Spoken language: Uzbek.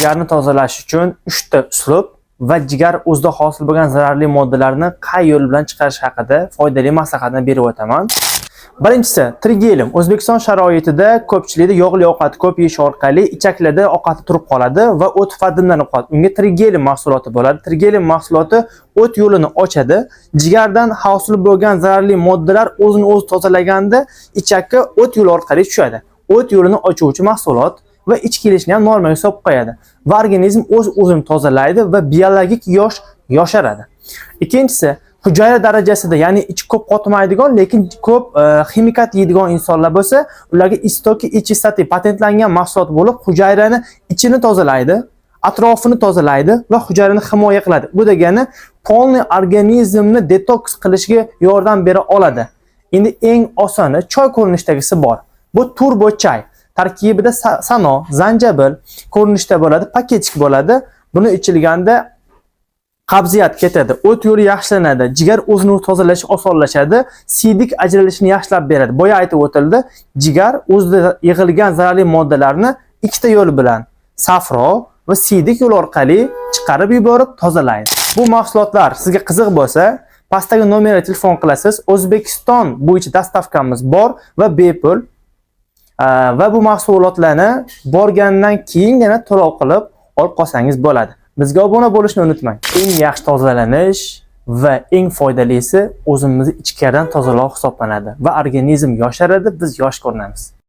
jigarni tozalash uchun 3 ta uslub va jigar o'zida hosil bo'lgan zararli moddalarni qay yo'l bilan chiqarish haqida foydali maslahatni berib o'taman. Birinchisi, trigelim. O'zbekiston sharoitida ko'pchilikda yog'li ovqat ko'p yeyish orqali ichaklarda ovqati turib qoladi va o't tufaylilanib qoladi. Unga trigelim mahsuloti bo'ladi. Trigelim mahsuloti o't yo'lini ochadi. Jigardan hosil bo'lgan zararli moddalar o'zini o'zi tozalaganda ichakka o't yo'li orqali tushadi. O't yo'lini ochuvchi mahsulot va ichki kelishni ham normalga solib qo'yadi. Va organizm o'zini tozalaydi va biologik yosh yosharadi. Ikkinchisi, hujayra darajasida, ya'ni ichi ko'p qotmaydigan, lekin ko'p ximikat yeydigan insonlar bo'lsa, ularga istoki ichistati patentlangan mahsulot bo'lib, hujayrani ichini tozalaydi, atrofini tozalaydi va hujayrani himoya qiladi. Bu degani polniy organizmni detoks qilishga yordam bera oladi. Endi eng osoni choy ko'rinishidagisi bor. Bu turbo choy. Tarkibida sano, zanjabil ko'rinishda bo'ladi, paketik bo'ladi. Buni ichilganda qabziyat ketadi, o't yo'li yaxshilanadi, jigar o'zini tozalashi osonlashadi, siydik ajralishini yaxshilab beradi. Boya aytib o'tildi, jigar o'zida yig'ilgan zararli moddalarni ikkita yo'l bilan, safro va siydik yo'l orqali chiqarib yuborib tozalaydi. Bu mahsulotlar sizga qiziq bo'lsa, pastdagi nomerga telefon qilasiz. O'zbekiston bo'yicha dastavkamiz bor va bepul. Va bu mahsulotlarni borgandan keyingina to'lov qilib olib qolsangiz bo'ladi. Bizga obuna bo'lishni unutmang. Eng yaxshi tozalanish va eng foydalisi o'zimizni ichkaridan tozaloq hisoblanadi va organizm yosharadi, biz yosh ko'rinamiz.